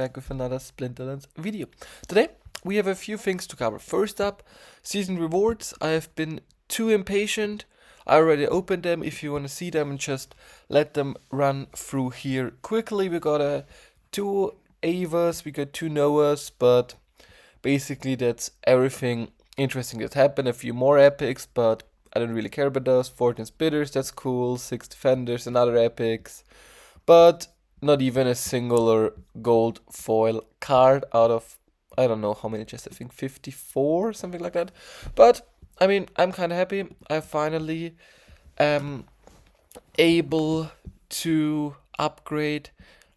back with another Splinterlands video. Today we have a few things to cover. First up, season rewards. I have been too impatient. I already opened them. If you want to see them, and just let them run through here quickly. We got two Avas, we got two Noahs, but basically that's everything interesting that happened. A few more epics, but I don't really care about those. 14 Spitters, that's cool. 6 Defenders and other epics. But not even a singular gold foil card out of, I don't know how many, just I think 54, something like that. But I mean, I'm kind of happy. I finally am able to upgrade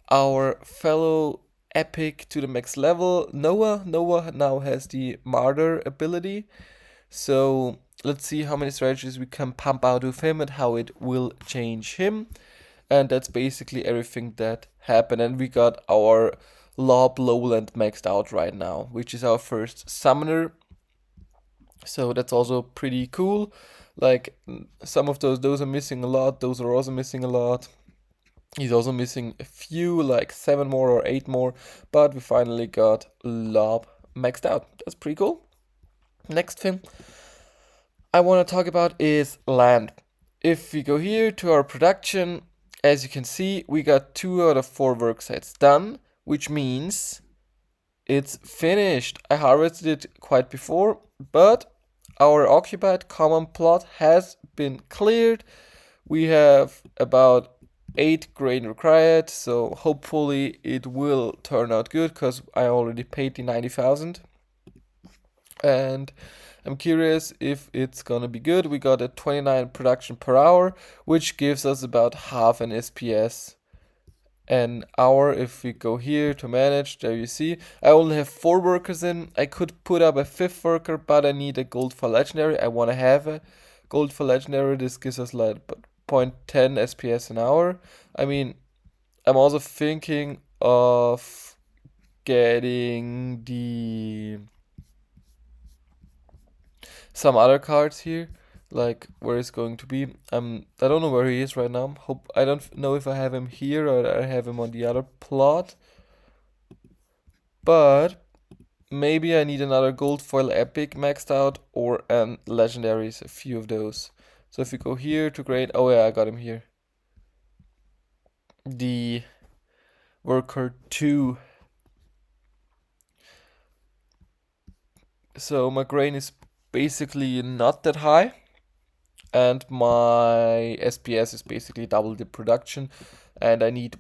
our fellow epic to the max level. Noah now has the martyr ability. So let's see how many strategies we can pump out with him and how it will change him. And that's basically everything that happened. And we got our Lob Lowland maxed out right now, which is our first summoner. So that's also pretty cool. Like some of those are missing a lot. Those are also missing a lot. He's also missing a few, like 7 more or 8 more. But we finally got Lob maxed out. That's pretty cool. Next thing I want to talk about is land. If we go here to our production, as you can see, we got 2 out of 4 work sites done, which means it's finished. I harvested it quite before, but our occupied common plot has been cleared. We have about 8 grain required, so hopefully it will turn out good, because I already paid the 90,000. And I'm curious if it's gonna be good. We got a 29 production per hour, which gives us about half an SPS an hour. If we go here to manage, there you see, I only have 4 workers in. I could put up a 5th worker, but I need a gold for legendary. I want to have a gold for legendary. This gives us like 0.10 SPS an hour. I mean, I'm also thinking of getting some other cards here, like where it's going to be. I don't know where he is right now. I don't know if I have him here or I have him on the other plot. But maybe I need another gold foil epic maxed out or legendaries, a few of those. So if we go here to grade, oh yeah, I got him here. The worker 2. So my grain is basically not that high, and my SPS is basically double the production, and I need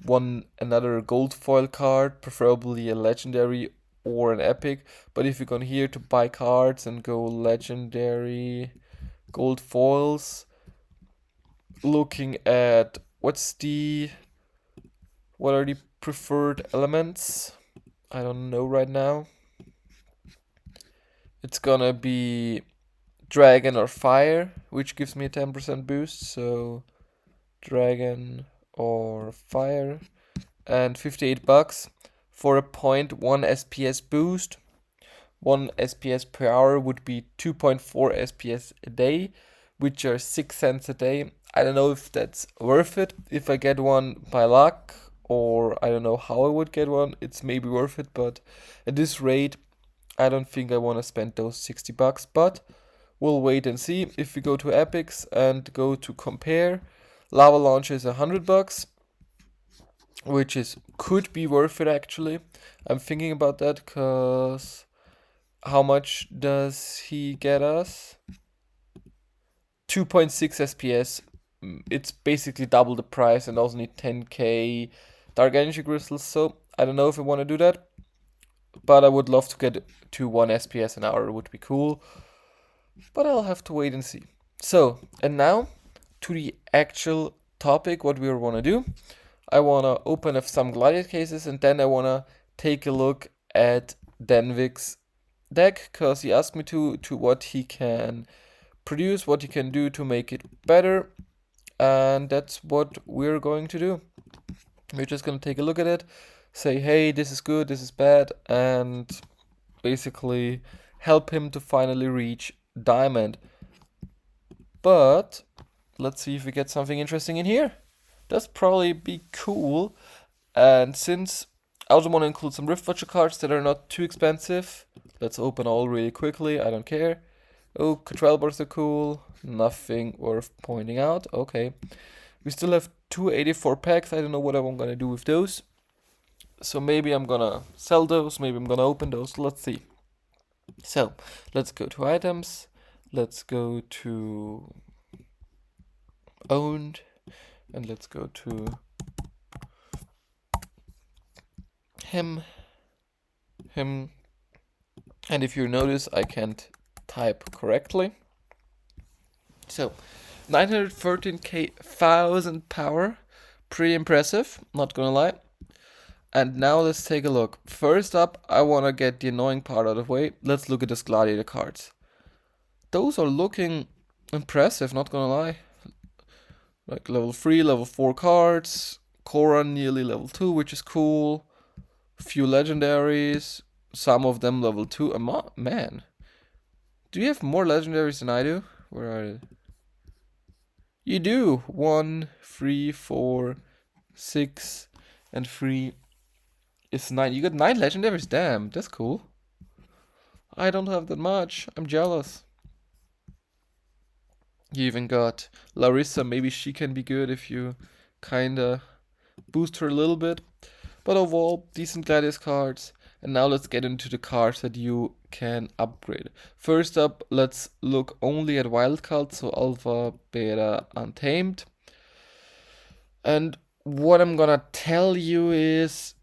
another gold foil card, preferably a legendary or an epic. But if you go here to buy cards and go legendary gold foils, looking at what are the preferred elements, I don't know right now. It's gonna be dragon or fire, which gives me a 10% boost. So dragon or fire, and 58 bucks for a 0.1 SPS boost. 1 SPS per hour would be 2.4 SPS a day, which are 6 cents a day. I don't know if that's worth it. If I get one by luck, or I don't know how I would get one, it's maybe worth it, but at this rate I don't think I want to spend those 60 bucks, but we'll wait and see. If we go to epics and go to compare, lava launch is 100 bucks, which could be worth it actually. I'm thinking about that, because how much does he get us? 2.6 SPS. It's basically double the price, and also need 10k dark energy crystals. So I don't know if I want to do that, but I would love to get to 1 SPS an hour. It would be cool, but I'll have to wait and see. So, and now to the actual topic, what we want to do. I want to open up some gladiator cases, and then I want to take a look at Denvik's deck, because he asked me to what he can produce, what he can do to make it better, and that's what we're going to do. We're just going to take a look at it, say, hey, this is good, this is bad, and basically help him to finally reach diamond. But let's see if we get something interesting in here. That's probably be cool. And since I also want to include some Rift Watcher cards that are not too expensive. Let's open all really quickly, I don't care. Oh, control bars are cool. Nothing worth pointing out. Okay. We still have 284 packs. I don't know what I'm gonna do with those. So maybe I'm gonna sell those, maybe I'm gonna open those. Let's see. So, let's go to items. Let's go to owned. And let's go to him. And if you notice, I can't type correctly. So, 913k 1000 power. Pretty impressive, not gonna lie. And now let's take a look. First up, I want to get the annoying part out of the way. Let's look at these gladiator cards. Those are looking impressive, not gonna lie. Like level 3, level 4 cards. Korra nearly level 2, which is cool. Few legendaries. Some of them level 2. Man. Do you have more legendaries than I do? Where are they? You do. 1, 3, 4, 6, and 3 is 9. You got 9 legendaries? Damn, that's cool. I don't have that much. I'm jealous. You even got Larissa. Maybe she can be good if you kinda boost her a little bit. But overall, decent Gladius cards. And now let's get into the cards that you can upgrade. First up, let's look only at wild cards, so Alpha, Beta, Untamed. And what I'm gonna tell you is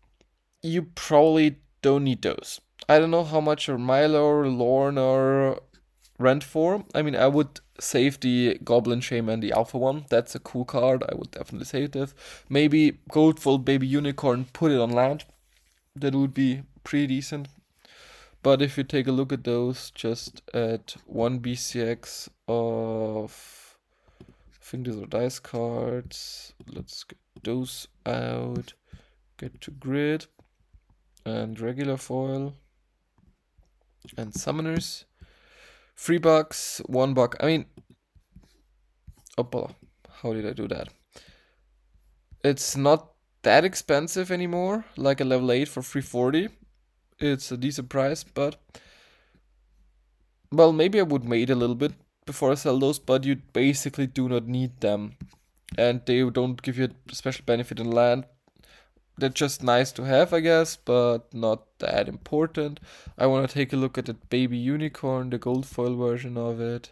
you probably don't need those. I don't know how much are Milo, Lorne, or Rent for. I mean, I would save the Goblin Shaman, the Alpha one. That's a cool card. I would definitely save this. Maybe Goldfold Baby Unicorn, put it on land. That would be pretty decent. But if you take a look at those, just at 1 BCX of, I think these are dice cards. Let's get those out. Get to grid. And regular foil. And summoners. $3, $1. I mean, oh, how did I do that? It's not that expensive anymore, like a level 8 for 340. It's a decent price, but well, maybe I would wait a little bit before I sell those, but you basically do not need them. And they don't give you a special benefit in land. They're just nice to have, I guess, but not that important. I want to take a look at the baby unicorn, the gold foil version of it.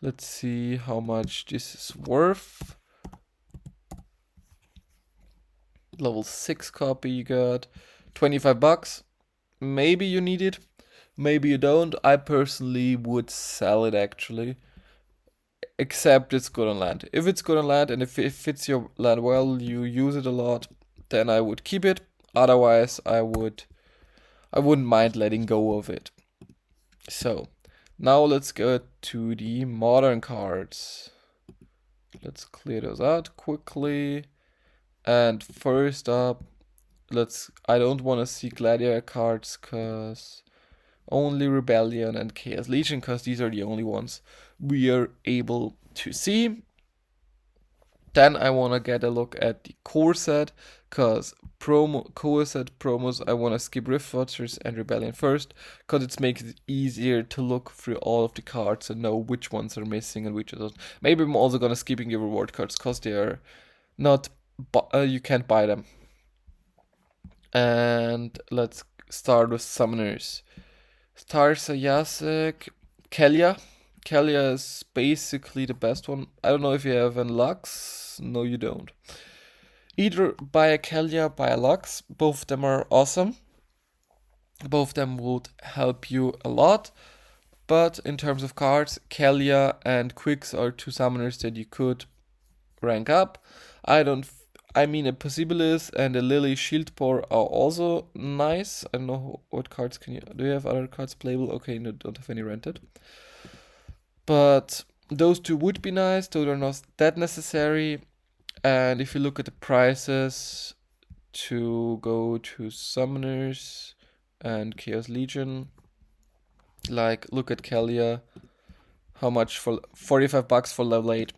Let's see how much this is worth. Level 6 copy you got. $25. Maybe you need it. Maybe you don't. I personally would sell it actually. Except it's good on land. If it's good on land and if it fits your land well, you use it a lot, then I would keep it. Otherwise, I wouldn't mind letting go of it. So, now let's go to the modern cards. Let's clear those out quickly. And first up, I don't want to see Gladiator cards cause only Rebellion and Chaos Legion, cause these are the only ones we are able to see. Then I want to get a look at the core set, cause core set promos, I want to skip Rift Watchers and Rebellion first, cause it makes it easier to look through all of the cards and know which ones are missing and which are not. Maybe I'm also gonna skipping the reward cards, cause they are not, you can't buy them. And let's start with summoners. Starsa Yasek, Kelia. Kelia is basically the best one. I don't know if you have an Lux. No, you don't. Either buy a Kelia, buy a Lux. Both of them are awesome. Both of them would help you a lot. But in terms of cards, Kelia and Quicks are two summoners that you could rank up. I mean, a Possibilis and a Lily Shieldpore are also nice. I don't know what cards do you have other cards playable? Okay, no, don't have any rented. But those two would be nice, those are not that necessary. And if you look at the prices to go to Summoners and Chaos Legion, like look at Kelia, how much for $45 for level 8?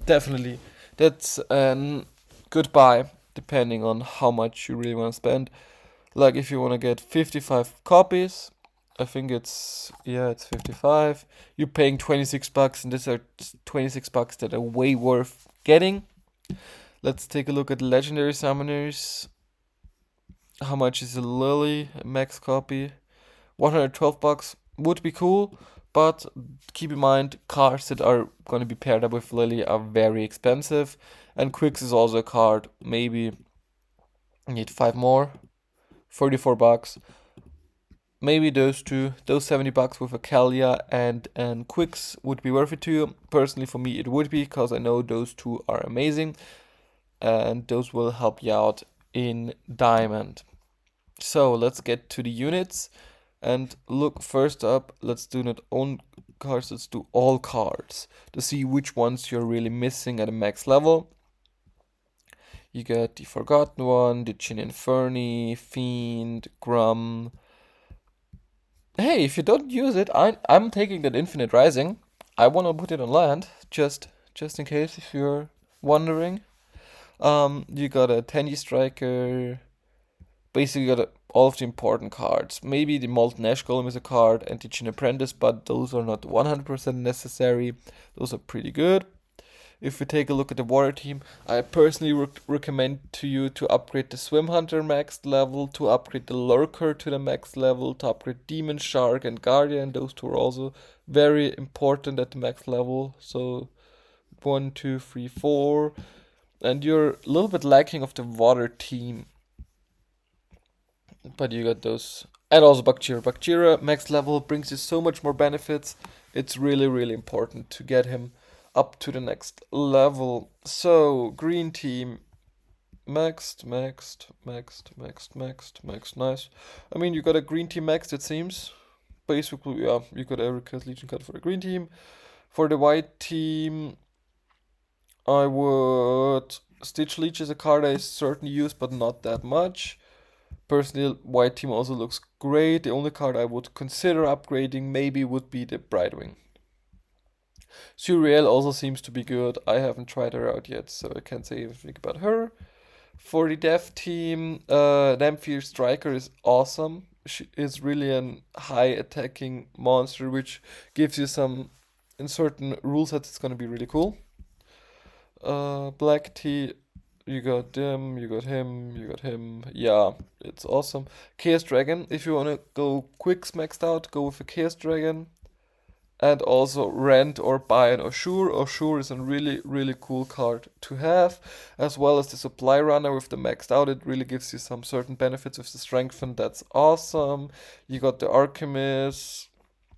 Definitely, that's an good buy, depending on how much you really want to spend. Like if you want to get 55 copies, I think it's 55. You're paying 26 bucks, and these are 26 bucks that are way worth getting. Let's take a look at legendary summoners. How much is a Lily max copy? 112 bucks would be cool, but keep in mind cards that are going to be paired up with Lily are very expensive, and Quicks is also a card. Maybe need 5 more, 34 bucks. Maybe those 70 bucks with a Kalia and Quicks would be worth it to you. Personally, for me, it would be, because I know those two are amazing, and those will help you out in Diamond. So let's get to the units and look first up. Let's do not own cards, let's do all cards to see which ones you're really missing at a max level. You get the Forgotten One, the Ign Hl04, Fiend, Grum. Hey, if you don't use it, I'm taking that Infinite Rising. I wanna put it on land, just in case if you're wondering. You got a Tenyi Striker. Basically, you got all of the important cards. Maybe the Molten Ash Golem is a card and the Ign Apprentice, but those are not 100% necessary. Those are pretty good. If we take a look at the water team, I personally recommend to you to upgrade the Swim Hunter max level, to upgrade the Lurker to the max level, to upgrade Demon Shark and Guardian. Those two are also very important at the max level. So 1, 2, 3, 4. And you're a little bit lacking of the water team. But you got those. And also Bakjira. Bakjira max level brings you so much more benefits. It's really, really important to get him up to the next level. So, green team. Maxed. Nice. I mean, you got a green team maxed, it seems. Basically, yeah, you got every Legion card for the green team. For the white team, I would... Stitch Leech is a card I certainly use, but not that much. Personally, white team also looks great. The only card I would consider upgrading maybe would be the Brightwing. Suriel also seems to be good. I haven't tried her out yet, so I can't say anything about her. For the dev team, Lamphere Striker is awesome. She is really a high attacking monster, which gives you some, in certain rule sets, it's gonna be really cool. Black tea, you got them, you got him. Yeah, it's awesome. Chaos Dragon, if you wanna go Quicks maxed out, go with a Chaos Dragon. And also rent or buy an Ashur. Ashur is a really, really cool card to have, as well as the Supply Runner with the maxed out. It really gives you some certain benefits with the Strengthen. That's awesome. You got the Alchemist,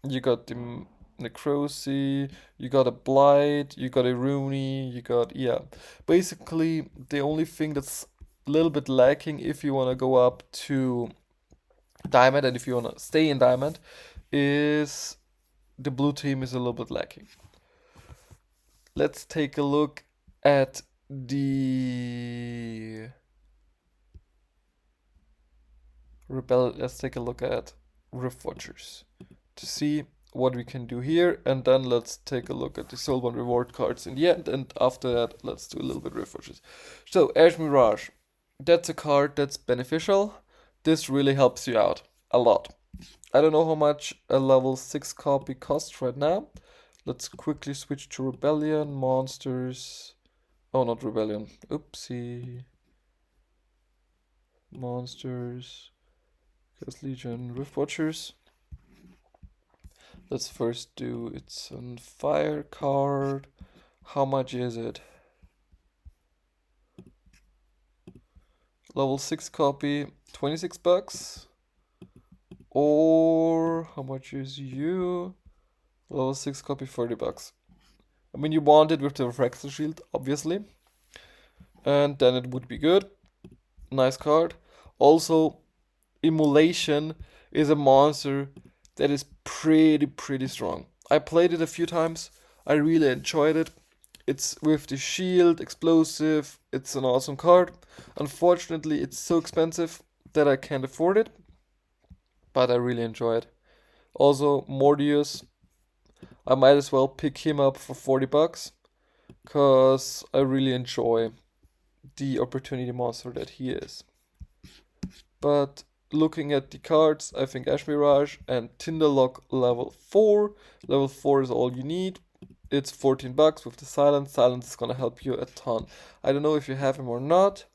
you got the Necrosi, you got a Blight, you got a Rooney, you got, yeah. Basically, the only thing that's a little bit lacking if you want to go up to Diamond and if you want to stay in Diamond is the blue team is a little bit lacking. Let's take a look at the let's take a look at Rift Watchers to see what we can do here, and then let's take a look at the Soulbound reward cards in the end, and after that let's do a little bit Rift Watchers. So Ash Mirage, that's a card that's beneficial. This really helps you out a lot. I don't know how much a level 6 copy costs right now. Let's quickly switch to Rebellion, Monsters. Oh, not Rebellion. Oopsie. Monsters. Chaos Legion, Rift Watchers. Let's first do it's on fire card. How much is it? Level 6 copy, 26 bucks. Or how much is you? Level 6 copy, 30 bucks. I mean, you want it with the Refractor Shield, obviously. And then it would be good. Nice card. Also, Immolation is a monster that is pretty strong. I played it a few times. I really enjoyed it. It's with the shield, explosive. It's an awesome card. Unfortunately, it's so expensive that I can't afford it. But I really enjoy it. Also, Mordius. I might as well pick him up for 40 bucks. Because I really enjoy the opportunity monster that he is. But looking at the cards, I think Ash Mirage and Tinderlock level 4. Level 4 is all you need. It's 14 bucks with the silence. Silence is gonna help you a ton. I don't know if you have him or not.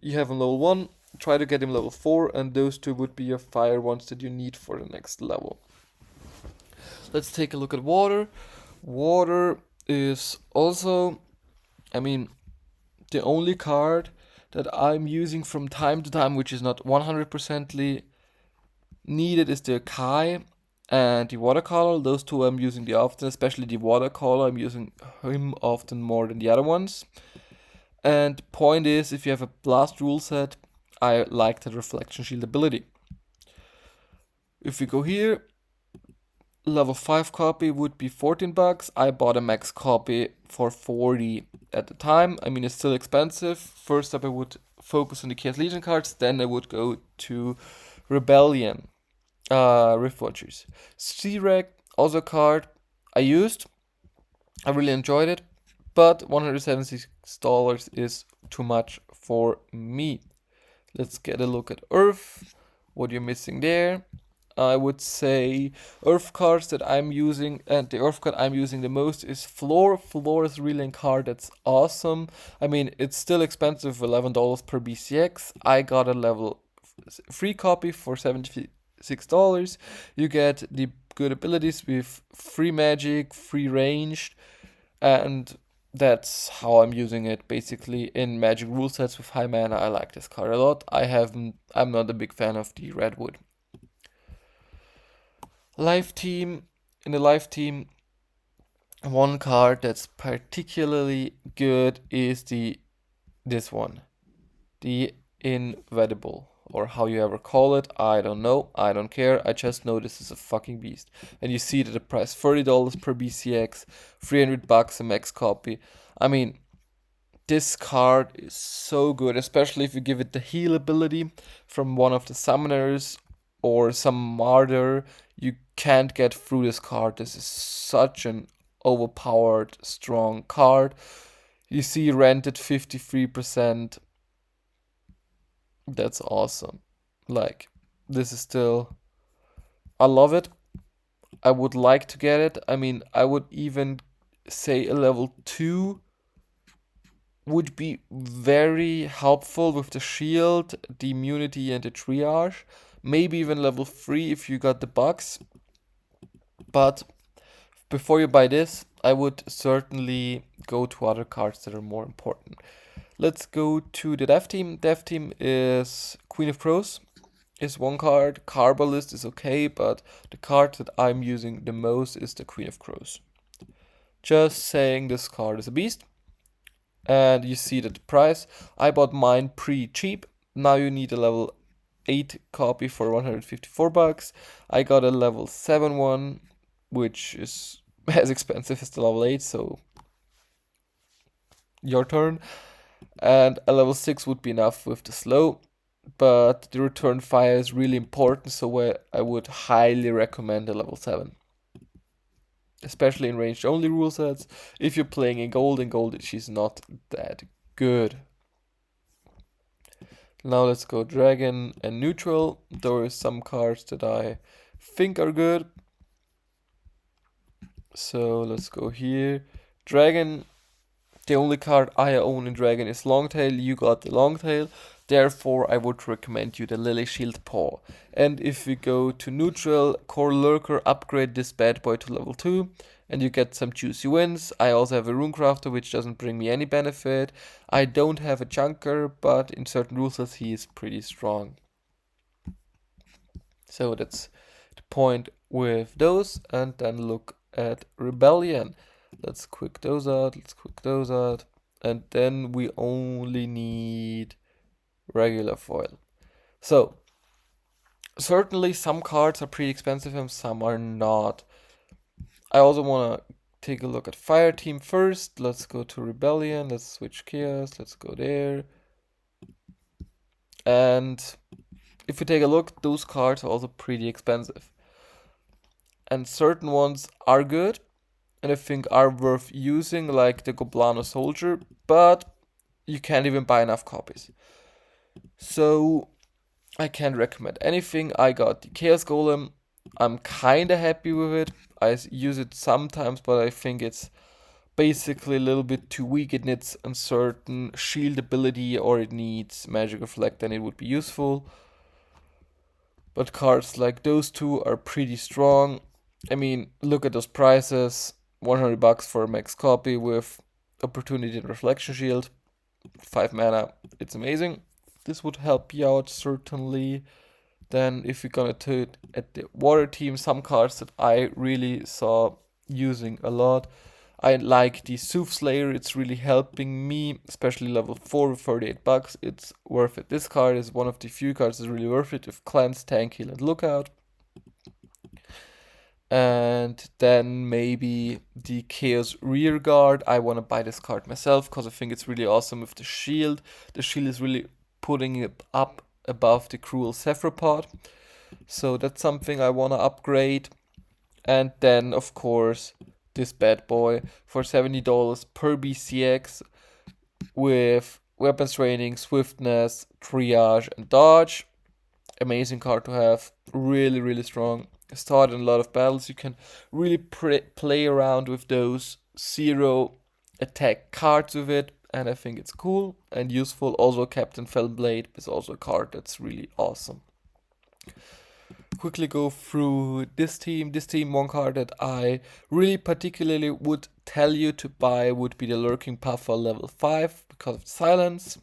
You have him level 1. Try to get him level 4, and those two would be your fire ones that you need for the next level. Let's take a look at water. Water is also, I mean, the only card that I'm using from time to time, which is not 100% needed, is the Kai and the watercolor. Those two I'm using the often, especially the watercolor. I'm using him often more than the other ones. And point is, if you have a blast rule set, I like the reflection shield ability. If we go here, level 5 copy would be 14 bucks. I bought a max copy for 40 at the time. I mean, it's still expensive. First up, I would focus on the Chaos Legion cards. Then I would go to Rebellion, Rift Watchers. C-Reg, also a card I used. I really enjoyed it. But $176 is too much for me. Let's get a look at Earth. What you're missing there. I would say Earth cards that I'm using, and the Earth card I'm using the most is Floor. Floor is really a card that's awesome. I mean, it's still expensive, $11 per BCX. I got a level 3 copy for $76. You get the good abilities with free magic, free ranged, and that's how I'm using it basically in magic rule sets with high mana. I like this card a lot. I'm not a big fan of the Redwood. Live team. In the live team, one card that's particularly good is this one, the Inevitable, or how you ever call it. I don't know. I don't care. I just know this is a fucking beast. And you see that the price $30 per BCX, 300 bucks a max copy. I mean, this card is so good, especially if you give it the heal ability from one of the summoners or some martyr. You can't get through this card. This is such an overpowered, strong card. You see rented 53%. That's awesome. Like, this is still, I love it. I would like to get it. I mean, I would even say a level 2 would be very helpful with the shield, the immunity, and the triage. Maybe even level 3 if you got the bugs. But before you buy this, I would certainly go to other cards that are more important. Let's go to the dev team. Dev team is Queen of Crows. Is one card. Carbalist is okay, but the card that I'm using the most is the Queen of Crows. Just saying, this card is a beast. And you see that the price. I bought mine pre-cheap. Now you need a level 8 copy for 154 bucks. I got a level 7 one, which is as expensive as the level 8, so your turn. And a level 6 would be enough with the slow, but the return fire is really important, so I would highly recommend a level 7. Especially in ranged only rule sets. If you're playing in gold, she's not that good. Now let's go dragon and neutral. There are some cards that I think are good. So let's go here. Dragon. The only card I own in Dragon is Longtail. You got the Longtail. Therefore, I would recommend you the Lily Shield Paw. And if we go to neutral, Core Lurker, upgrade this bad boy to level 2. And you get some juicy wins. I also have a Runecrafter, which doesn't bring me any benefit. I don't have a Junker, but in certain rule sets he is pretty strong. So that's the point with those. And then look at Rebellion. Let's quick those out. And then we only need regular foil. So, certainly some cards are pretty expensive and some are not. I also want to take a look at Fire Team first. Let's go to Rebellion. Let's switch Chaos. Let's go there. And if you take a look, those cards are also pretty expensive. And certain ones are good and I think are worth using, like the Goblano Soldier, but you can't even buy enough copies. So I can't recommend anything. I got the Chaos Golem. I'm kinda happy with it. Use it sometimes, but I think it's basically a little bit too weak. It needs a certain shield ability or it needs Magic Reflect, and it would be useful. But cards like those two are pretty strong. I mean, look at those prices. 100 bucks for a max copy with Opportunity and Reflection Shield. 5 mana. It's amazing. This would help you out certainly. Then if you're gonna do it at the water team, some cards that I really saw using a lot. I like the Soothsayer, it's really helping me, especially level 4 with 38 bucks. It's worth it. This card is one of the few cards that's really worth it with Cleanse, Tank, Heal, and Lookout. And then maybe the Chaos Rearguard. I want to buy this card myself because I think it's really awesome with the shield. The shield is really putting it up above the Cruel Cephalopod. So that's something I want to upgrade. And then, of course, this bad boy for $70 per BCX with weapons training, swiftness, triage, and dodge. Amazing card to have. Really, really strong. Start in a lot of battles. You can really play around with those 0 attack cards with it. And I think it's cool and useful. Also, Captain Fellblade is also a card that's really awesome. Quickly go through this team. This team, one card that I really particularly would tell you to buy would be the Lurking Puffer level 5 because of silence.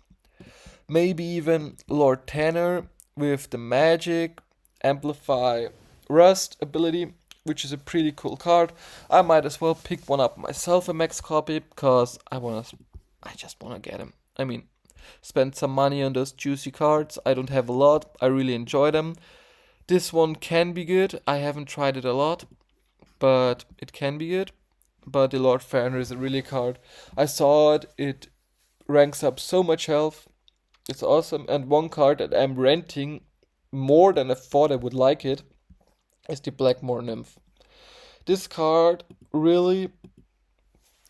Maybe even Lord Tanner with the Magic, Amplify, Rust ability, which is a pretty cool card. I might as well pick one up myself, a max copy, because I just wanna get him. I mean, spend some money on those juicy cards. I don't have a lot. I really enjoy them. This one can be good. I haven't tried it a lot, but it can be good. But the Lord Fanner is a really card. I saw it. It ranks up so much health. It's awesome. And one card that I'm renting more than I thought I would like it is the Blackmore Nymph. This card really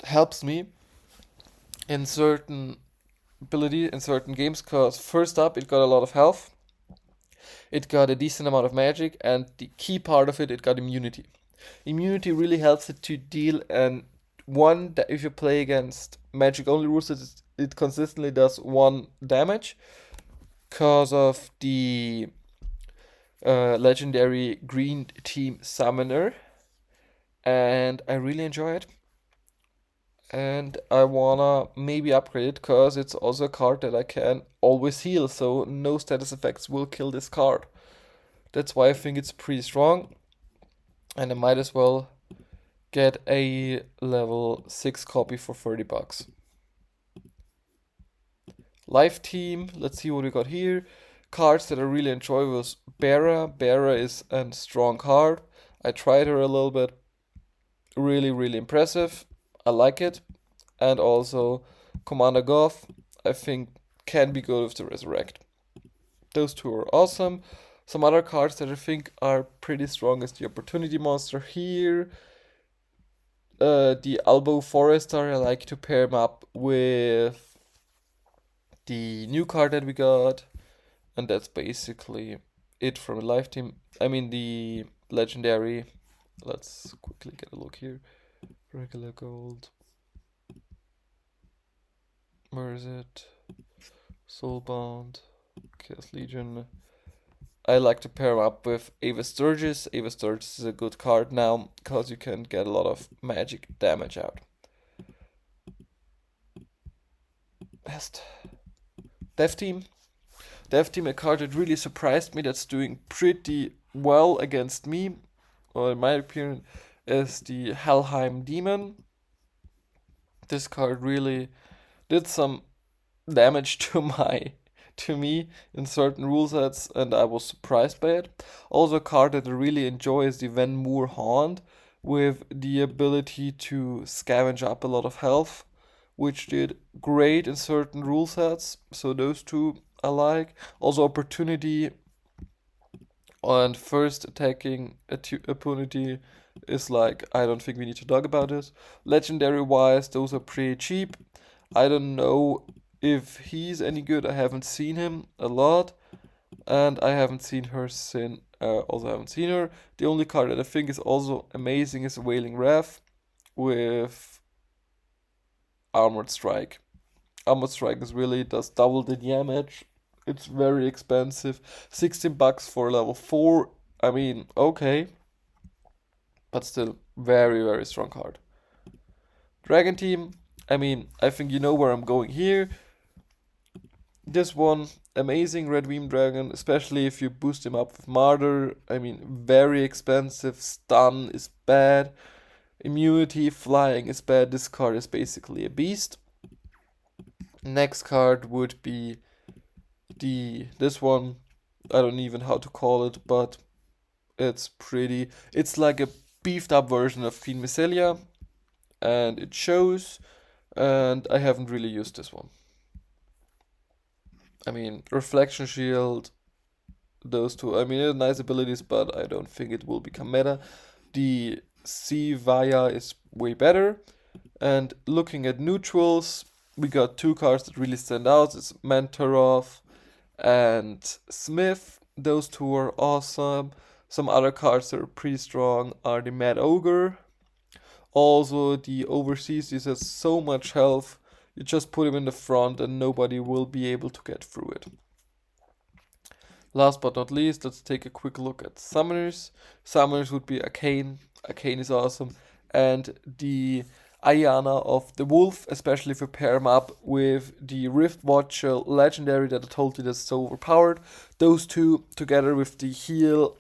helps me in certain games because first up it got a lot of health. It got a decent amount of magic, and the key part of it got immunity. Immunity really helps it to deal, and one that if you play against magic only rules, it consistently does 1 damage because of the legendary green team summoner, and I really enjoy it. And I wanna maybe upgrade it because it's also a card that I can always heal, so no status effects will kill this card. That's why I think it's pretty strong, and I might as well get a level 6 copy for 30 bucks. Life team, let's see what we got here. Cards that I really enjoy was Bera. Bera is a strong card. I tried her a little bit. Really, really impressive. I like it. And also Commander Goth, I think can be good with the Resurrect. Those two are awesome. Some other cards that I think are pretty strong is the Opportunity Monster here. The Elbow Forester, I like to pair him up with the new card that we got. And that's basically it from the life team. I mean the legendary. Let's quickly get a look here. Regular gold. Where is it? Soulbound. Chaos Legion. I like to pair him up with Ava Sturgis. Ava Sturgis is a good card now because you can get a lot of magic damage out. Best. Dev Team. Dev Team, a card that really surprised me that's doing pretty well against me, or in my opinion, is the Helheim Demon. This card really did some damage to me in certain rule sets, and I was surprised by it. Also, a card that I really enjoy is the Van Moor Haunt, with the ability to scavenge up a lot of health, which did great in certain rule sets. So those two I like. Also, Opportunity and first attacking opportunity is like, I don't think we need to talk about this. Legendary wise, those are pretty cheap. I don't know if he's any good. I haven't seen him a lot, and I haven't seen her since. Also haven't seen her. The only card that I think is also amazing is Wailing Wrath with Armored Strike. Armored Strike is really does double the damage. It's very expensive. 16 bucks for level 4. I mean, okay. But still, very, very strong card. Dragon Team. I mean, I think you know where I'm going here. This one, amazing Red Weem Dragon, especially if you boost him up with Martyr. I mean, very expensive. Stun is bad. Immunity, flying is bad. This card is basically a beast. Next card would be this one. I don't even know how to call it, but it's pretty. It's like a beefed up version of Queen Mycelia, and it shows. And I haven't really used this one. I mean, Reflection Shield, those two. I mean, they're nice abilities, but I don't think it will become meta. The Sea Vaya is way better. And looking at neutrals, we got two cards that really stand out. It's Mentorov and Smith. Those two are awesome. Some other cards that are pretty strong are the Mad Ogre. Also, the Overseas, this has so much health. You just put him in the front and nobody will be able to get through it. Last but not least, let's take a quick look at Summoners. Summoners would be Arcane. Arcane is awesome. And the Ayana of the Wolf, especially if you pair him up with the Rift Watcher Legendary that I told you that's so overpowered. Those two together with the heal,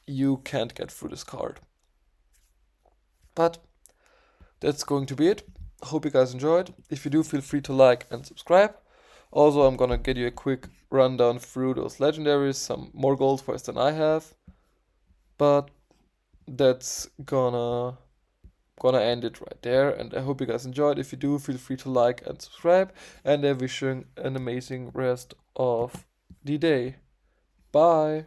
you can't get through this card. But that's going to be it. Hope you guys enjoyed. If you do, feel free to like and subscribe. Also, I'm gonna get you a quick rundown through those legendaries, some more gold for us than I have. But that's gonna end it right there, and I hope you guys enjoyed. If you do, feel free to like and subscribe, and I wish you an amazing rest of the day. Bye.